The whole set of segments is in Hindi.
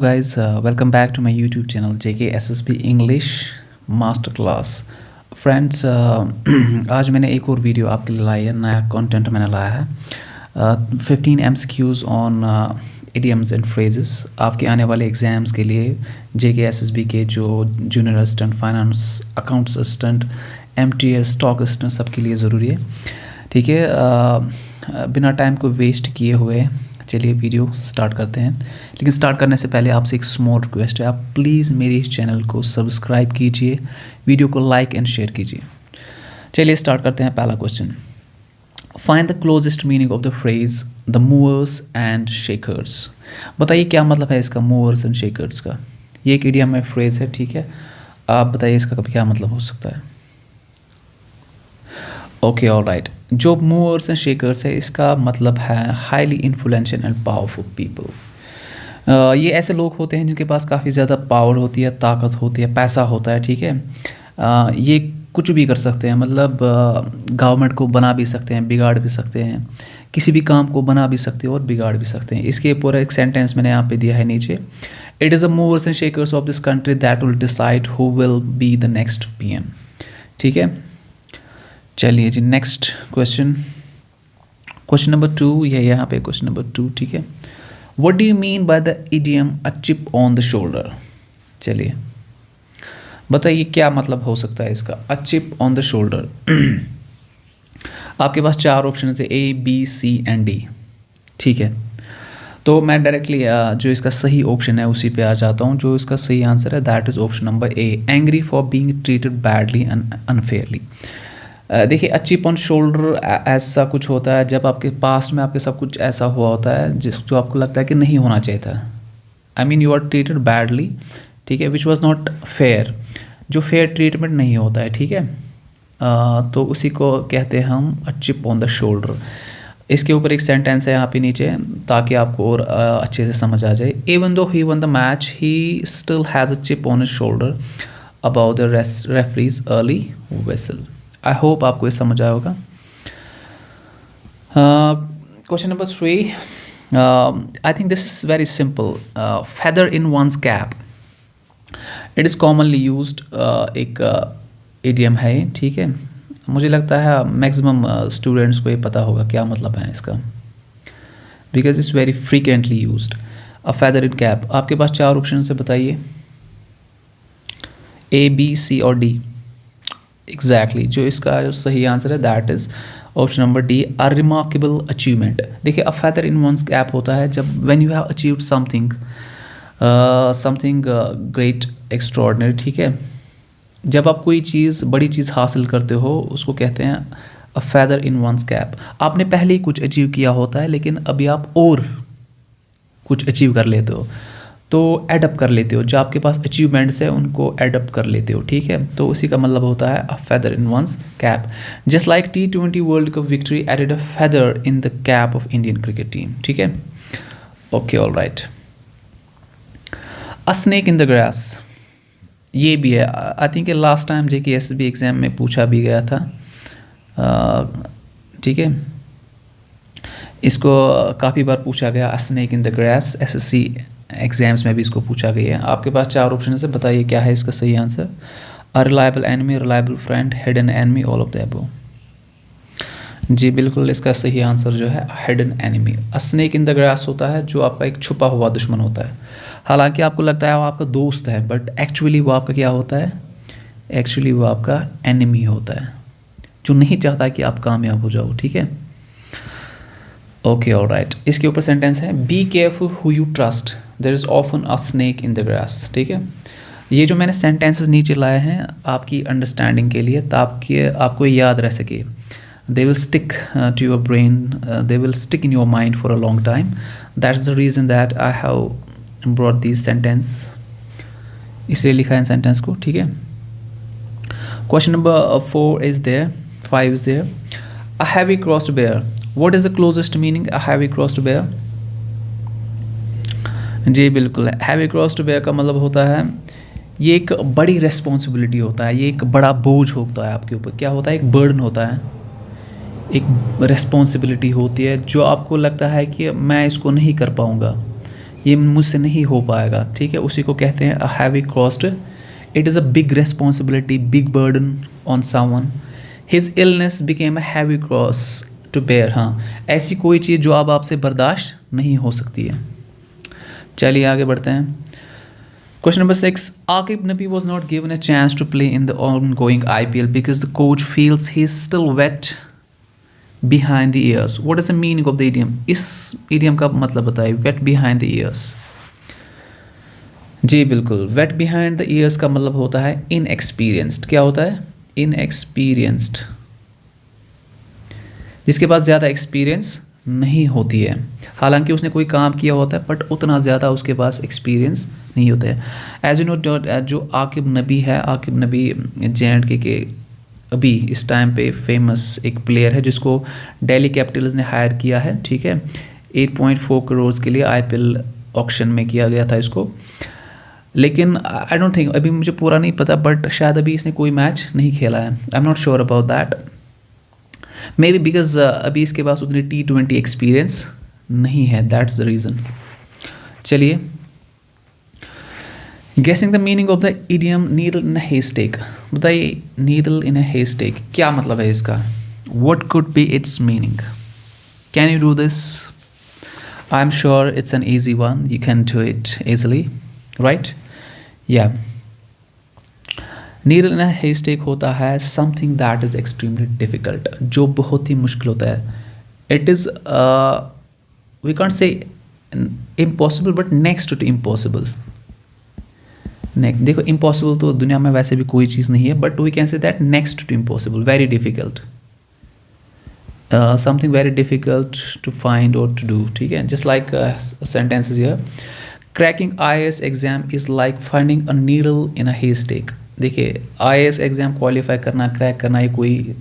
guys, welcome back to my YouTube channel JKSSB English Master Class. Friends आज मैंने एक और वीडियो आपके लिए लाई है, नया कंटेंट मैंने लाया है 15 MCQs on idioms and phrases आपके आने वाले एग्ज़ाम्स के लिए JKSSB के जो junior assistant, finance, accounts assistant, MTS, stock assistant सबके लिए ज़रूरी है। ठीक है, बिना टाइम को वेस्ट किए हुए चलिए वीडियो स्टार्ट करते हैं। लेकिन स्टार्ट करने से पहले आपसे एक स्मॉल रिक्वेस्ट है, आप प्लीज़ मेरे इस चैनल को सब्सक्राइब कीजिए, वीडियो को लाइक एंड शेयर कीजिए। चलिए स्टार्ट करते हैं। पहला question, find the closest meaning of the phrase the movers and shakers. बताइए क्या मतलब है इसका, मूवर्स एंड शेकर्स का। ये एक इडियम में फ्रेज है, ठीक है। आप बताइए इसका क्या मतलब हो सकता है। Okay, all right. जो मूवर्स एंड शेकर्स है इसका मतलब है highly influential and powerful people. ये ऐसे लोग होते हैं जिनके पास काफ़ी ज़्यादा पावर होती है, ताकत होती है, पैसा होता है, ठीक है। ये कुछ भी कर सकते हैं, मतलब गवर्नमेंट को बना भी सकते हैं, बिगाड़ भी सकते हैं, किसी भी काम को बना भी सकते हैं और बिगाड़ भी सकते हैं। इसके पूरा एक सेंटेंस मैंने यहाँ पे दिया है नीचे, it is the movers and shakers of this country that will decide who will be the next PM। ठीक है, चलिए जी नेक्स्ट क्वेश्चन, क्वेश्चन नंबर 2। ये यहाँ पे क्वेश्चन नंबर 2, ठीक है। What do you mean by the idiom a chip on the shoulder. चलिए बताइए क्या मतलब हो सकता है इसका, अ चिप ऑन द शोल्डर। आपके पास 4 ऑप्शन है, A, B, C and D, ठीक है। तो मैं डायरेक्टली जो इसका सही ऑप्शन है उसी पे आ जाता हूँ। जो इसका सही आंसर है that is option number A, angry for being treated badly and unfairly. देखिए, अ चिप ऑन शोल्डर ऐसा कुछ होता है जब आपके पास्ट में आपके सब कुछ ऐसा हुआ होता है जो आपको लगता है कि नहीं होना चाहिए था। I mean you are treated badly, ठीक है, विच वॉज नॉट फेयर, जो फेयर ट्रीटमेंट नहीं होता है, ठीक है। तो उसी को कहते हैं हम अ चिप ऑन द शोल्डर। इसके ऊपर एक सेंटेंस है यहाँ पे नीचे ताकि आपको और अच्छे से समझ आ जाए। Even though he won the match he still has a chip on his shoulder about the referees early whistle. I hope आपको ये समझ आया होगा। Question number 3, I think this is very simple. Feather in one's cap, it is commonly used, एक इडियम है, ठीक है। मुझे लगता है मैक्सिमम स्टूडेंट्स को ये पता होगा क्या मतलब है इसका, because it's very frequently used. A feather in cap. आपके पास 4 ऑप्शन से बताइए, A, B, C और D। एग्जैक्टली जो इसका जो सही आंसर है that is option number D, a remarkable achievement. देखिए, a feather in one's cap होता है जब when you have achieved something great, extraordinary, ठीक है। जब आप कोई चीज़, बड़ी चीज़ हासिल करते हो उसको कहते हैं a feather in one's cap. आपने पहले ही कुछ अचीव किया होता है लेकिन अभी आप और कुछ अचीव कर लेते हो, तो एडअप कर लेते हो, जो आपके पास अचीवमेंट्स है उनको एडअप कर लेते हो, ठीक है। तो उसी का मतलब होता है a feather in one's cap. Just like T20 world cup victory added a feather in the cap of Indian cricket team, ठीक है। Okay, all right. A snake in the grass, ये भी है। I think last time JKSSB exam में पूछा भी गया था, ठीक है। इसको काफ़ी बार पूछा गया, अ snake in the grass. SSC exams में भी इसको पूछा गया है। आपके पास 4 ऑप्शन है, बताइए क्या है इसका सही answer. A reliable enemy, reliable friend, hidden enemy, all of the above. जी बिल्कुल, इसका सही आंसर जो है hidden enemy. A snake in the grass होता है जो आपका एक छुपा हुआ दुश्मन होता है। हालांकि आपको लगता है वो आपका दोस्त है, बट एक्चुअली वो आपका क्या होता है, एक्चुअली वो आपका एनिमी होता है जो नहीं चाहता कि आप कामयाब हो जाओ, ठीक है। Okay, all right. इसके ऊपर सेंटेंस है, be careful who you trust, there is often a snake in the grass, ठीक है। ये जो मैंने सेंटेंसेस नीचे लाए हैं आपकी अंडरस्टैंडिंग के लिए, ताकि आपको याद रह सके। They will stick to your brain, they will stick in your mind for a long time. That's the reason that I have brought this sentence, इसलिए लिखा है सेंटेंस को, ठीक है। Question number 4 is there, 5 is there. A heavy crossed bear, what is the closest meaning a heavy crossed bear. जी बिल्कुल, हैवी क्रॉस्ड बेयर का मतलब होता है ये एक बड़ी रेस्पॉन्सिबिलिटी होता है, ये एक बड़ा बोझ होता है आपके ऊपर। क्या होता है, एक बर्डन होता है, एक रेस्पॉन्सिबिलिटी होती है जो आपको लगता है कि मैं इसको नहीं कर पाऊँगा, ये मुझसे नहीं हो पाएगा, ठीक है, उसी को कहते हैं a heavy cost. It is a big responsibility, big burden on someone. His illness became a heavy cross to bear. हाँ, ऐसी कोई चीज़ जो अब आपसे बर्दाश्त नहीं हो सकती है। चलिए आगे बढ़ते हैं। Question number 6, Aqib Nabi was not given a chance to play in the ongoing IPL because the coach feels he's still wet behind the ears. What is the meaning of the idiom? इस idiom का मतलब बताइए, wet behind the ears। जी बिल्कुल, wet behind the ears का मतलब होता है inexperienced। क्या होता है? Inexperienced, जिसके पास ज़्यादा एक्सपीरियंस नहीं होती है। हालांकि उसने कोई काम किया होता है बट उतना ज़्यादा उसके पास एक्सपीरियंस नहीं होता है। एज यू नो, जो आकिब नबी है, आकिब नबी JNK के अभी इस टाइम पे फेमस एक प्लेयर है जिसको दिल्ली कैपिटल्स ने हायर किया है, ठीक है। 8.4 करोड़ के लिए IPL ऑक्शन में किया गया था इसको। लेकिन आई डोंट थिंक, अभी मुझे पूरा नहीं पता, बट शायद अभी इसने कोई मैच नहीं खेला है। I am not sure about that, may be because अभी इसके पास उतनी T20 एक्सपीरियंस नहीं है, दैट्स द रीज़न। चलिए, guessing the meaning of the idiom needle in a haystack. बताइए, नीडल इन अ हेस्टेक क्या मतलब है इसका? What could be its meaning? Can you do this? I am sure it's an easy one, you can do it easily, right? या नीडल इन अ हेस्टेक होता है something that is extremely difficult, जो बहुत ही मुश्किल होता है। It is we can't say impossible but next to impossible. देखो, इम्पॉसिबल तो दुनिया में वैसे भी कोई चीज़ नहीं है, but we can say that next to impossible, very difficult, something very difficult to find और टू डू, ठीक है। Just like sentences here, cracking IAS exam is like finding a needle in a haystack. देखिए, IAS एग्ज़ाम क्वालिफाई करना, क्रैक करना, ये कोई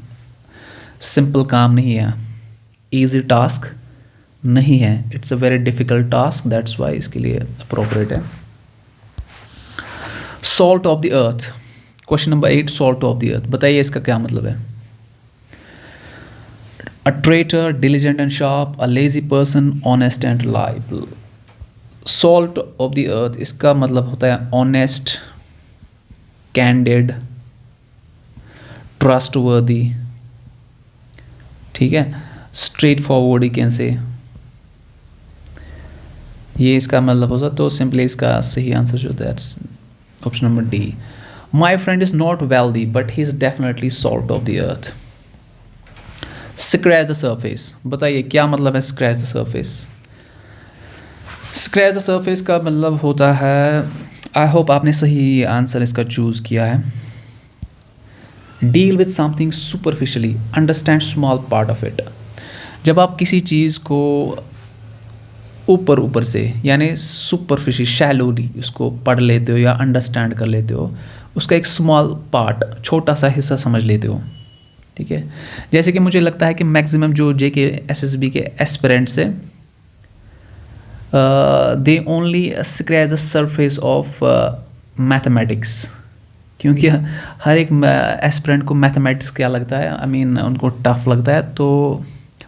सिंपल काम नहीं है, ईजी टास्क नहीं है, it's a very difficult task, that's why इसके लिए अप्रोप्रिएट है। Salt of the earth, question number 8, salt of the earth, बताइए इसका क्या मतलब है? अ traitor, diligent and sharp, a lazy person, honest and reliable. Salt of the earth, इसका मतलब होता है ऑनेस्ट, कैंडिड, ट्रस्टवर्दी, ठीक है, straight forward he can say, ये इसका मतलब होता है। तो सिंपली इसका सही आंसर जो होता है option number D। My friend is not wealthy but he is definitely salt of the earth. Scratch the surface, बताइए क्या मतलब है scratch the surface? Scratch the surface का मतलब होता है, आई होप आपने सही आंसर इसका चूज़ किया है। Deal with something superficially, understand small part of it. जब आप किसी चीज़ को ऊपर से यानी सुपरफिशली, शैलोली उसको पढ़ लेते हो या अंडरस्टैंड कर लेते हो, उसका एक स्मॉल पार्ट, छोटा सा हिस्सा समझ लेते हो, ठीक है। जैसे कि मुझे लगता है कि मैक्सिमम जो JK SSB के एस्पिरेंट्स है, they only scratch the surface of mathematics, क्योंकि हर एक एस्पिरेंट को मैथमेटिक्स क्या लगता है, आई मीन उनको टफ लगता है, तो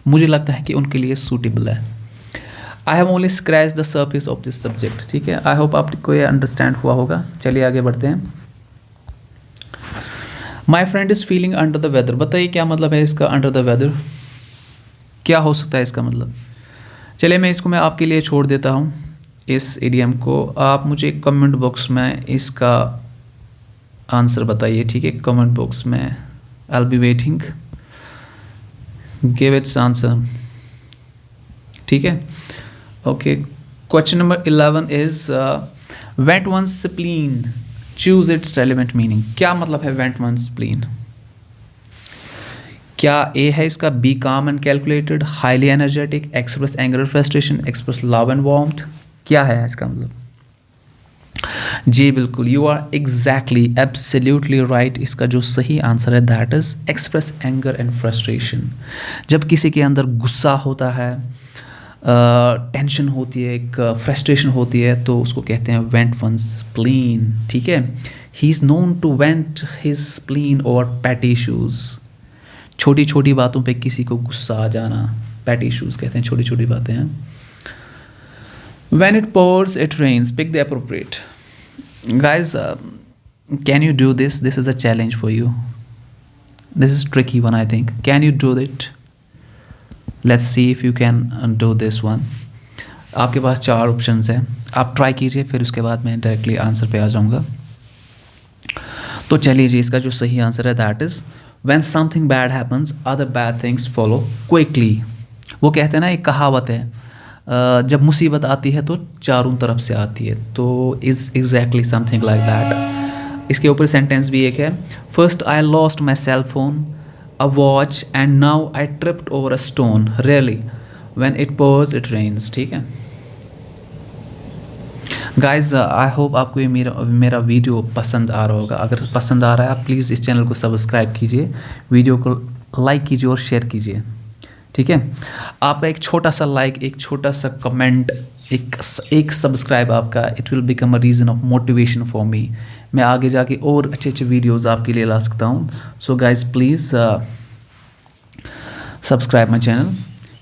मुझे लगता है कि उनके लिए सूटेबल है। I have only scratch the surface of this subject, ठीक है। आई होप आपको ये अंडरस्टैंड हुआ होगा। चलिए आगे बढ़ते हैं। My friend is feeling under the weather, बताइए क्या मतलब है इसका अंडर द वेदर? क्या हो सकता है इसका मतलब? चलिए मैं आपके लिए छोड़ देता हूँ इस इडियम को। आप मुझे कमेंट बॉक्स में इसका आंसर बताइए, ठीक है। कमेंट बॉक्स में I will be waiting, give its answer, ठीक है। Okay, question number 11 is vent one's spleen, choose its relevant meaning. क्या मतलब है वेंट वन स्प्लीन? क्या A है इसका B calm and calculated, highly energetic, express anger frustration, express love and warmth, क्या है इसका मतलब? जी बिल्कुल, you are exactly absolutely right. इसका जो सही आंसर है that is express anger and frustration. जब किसी के अंदर गुस्सा होता है, टेंशन होती है, एक फ्रस्ट्रेशन होती है, तो उसको कहते हैं वेंट वन स्प्लीन, ठीक है। He is known to vent his spleen और पैटी इशूज़। छोटी छोटी बातों पे किसी को गुस्सा आ जाना, पैटी इशूज़ कहते हैं, छोटी छोटी बातें हैं। When it pours, it rains. Pick the appropriate. Guys, can you do this? This is a challenge for you. This is tricky one, I think. Can you do it? Let's see if you can do this one. आपके पास 4 ऑप्शंस हैं, आप ट्राई कीजिए, फिर उसके बाद मैं डायरेक्टली आंसर पे आ जाऊँगा. तो चलिए जी, इसका जो सही आंसर है that is when something bad happens other bad things follow quickly. वो कहते हैं ना, एक कहावत है, जब मुसीबत आती है तो चारों तरफ से आती है. तो is exactly something like that. इसके ऊपर सेंटेंस भी एक है, first I lost my cell phone, a watch and now I tripped over a stone. Really when it pours it rains. ठीक है गाइज, आई होप आपको ये मेरा वीडियो पसंद आ रहा होगा. अगर पसंद आ रहा है आप प्लीज़ इस चैनल को सब्सक्राइब कीजिए, वीडियो को लाइक कीजिए और शेयर कीजिए. ठीक है, आपका एक छोटा सा लाइक, एक छोटा सा कमेंट, एक सब्सक्राइब आपका, it will become a reason of motivation for me. मैं आगे जाके और अच्छे अच्छे वीडियोज़ आपके लिए ला सकता हूँ. So guys please subscribe my channel.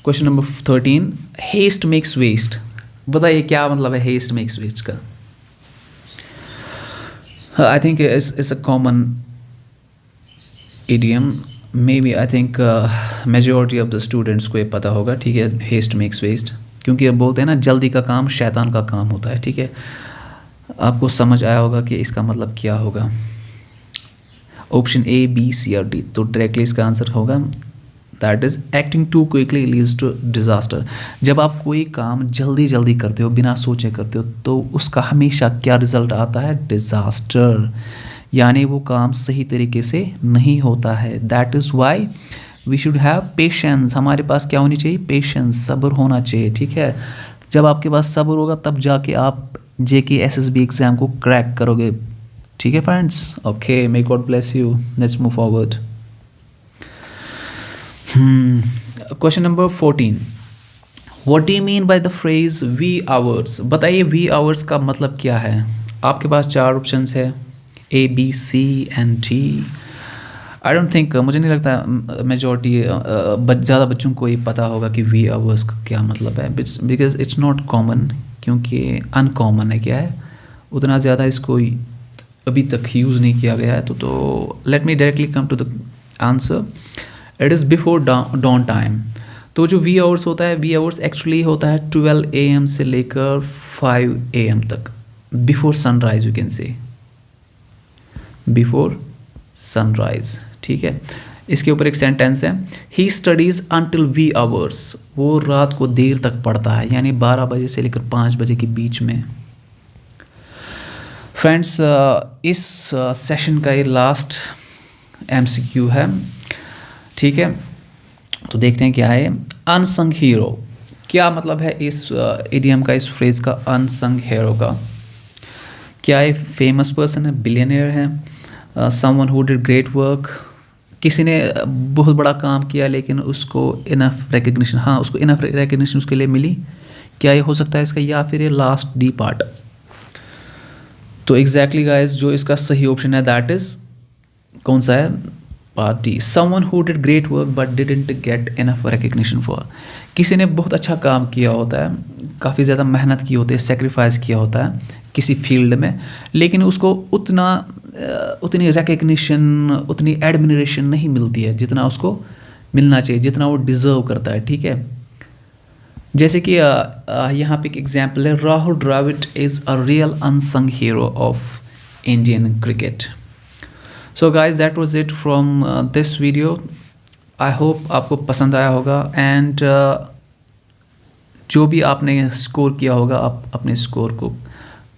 Question number 13, haste makes waste. बताइए क्या मतलब है हेस्ट मेक्स वेस्ट का. I think it's a common idiom. Maybe I think majority of the students को ये पता होगा. ठीक है, हेस्ट मेक्स वेस्ट, क्योंकि अब बोलते हैं ना, जल्दी का काम शैतान का काम होता है. ठीक है, आपको समझ आया होगा कि इसका मतलब क्या होगा. ऑप्शन ए, बी, सी और डी. तो डायरेक्टली इसका आंसर होगा that is acting too quickly leads to disaster. जब आप कोई काम जल्दी जल्दी करते हो, बिना सोचे करते हो, तो उसका हमेशा क्या रिजल्ट आता है? डिज़ास्टर. यानी वो काम सही तरीके से नहीं होता है. That is why we should have patience. हमारे पास क्या होनी चाहिए? पेशेंस, सब्र होना चाहिए. ठीक है, जब आपके पास सब्र होगा तब जाके आप JK SSB एग्ज़ाम को क्रैक करोगे. ठीक है friends, okay, may God bless you. Let's move forward. Question number 14, what do you mean by the phrase wee hours. बताइए वी आवर्स का मतलब क्या है. आपके पास 4 ऑप्शंस है, A, B, C and D. I don't think, मुझे नहीं लगता मेजॉरिटी ज़्यादा बच्चों को ये पता होगा कि वी आवर्स का क्या मतलब है. बिकॉज इट्स नॉट कॉमन, क्योंकि अनकॉमन है. क्या है, उतना ज़्यादा इसको अभी तक यूज़ नहीं किया गया है. तो let me directly come to the answer. It is before dawn time. तो जो वी आवर्स होता है, वी आवर्स एक्चुअली होता है 12 AM से लेकर 5 AM तक. Before sunrise, you can say before sunrise. ठीक है, इसके ऊपर एक सेंटेंस है, ही स्टडीज़ अंटिल वी आवर्स. वो रात को देर तक पढ़ता है, यानी 12 बजे से लेकर 5 बजे के बीच में. फ्रेंड्स, इस सेशन का ये लास्ट MCQ है. ठीक है, तो देखते हैं क्या है. अनसंग हीरो, क्या मतलब है इस इडियम का, इस फ्रेज का, अनसंग हीरो का. क्या ये फेमस पर्सन है, बिलियनियर है, someone who did great work, किसी ने बहुत बड़ा काम किया लेकिन उसको इनफ रिकग्निशन, हाँ उसको इनफ रिकग्निशन उसके लिए मिली. क्या ये हो सकता है इसका, या फिर ये लास्ट डी पार्ट. तो एग्जैक्टली गाइज, जो इसका सही ऑप्शन है दैट इज़ कौन सा है? Part D, someone who did great work but didn't get enough recognition for. किसी ने बहुत अच्छा काम किया होता है, काफ़ी ज़्यादा मेहनत की होती है, सेक्रीफाइस किया होता है किसी फील्ड में, लेकिन उसको उतनी रिकग्निशन, उतनी एडमिरेशन नहीं मिलती है जितना उसको मिलना चाहिए, जितना वो डिज़र्व करता है. ठीक है, जैसे कि यहाँ पे एक एग्जांपल है, Rahul Dravid is a real unsung hero of Indian cricket. So guys, that was it from this video. I hope आपको पसंद आया होगा. एंड जो भी आपने स्कोर किया होगा, आप अपने स्कोर को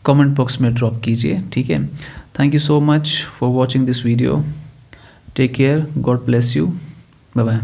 कमेंट बॉक्स में ड्रॉप कीजिए. ठीक है, thank you so much for watching this video. Take care, God bless you, bye bye.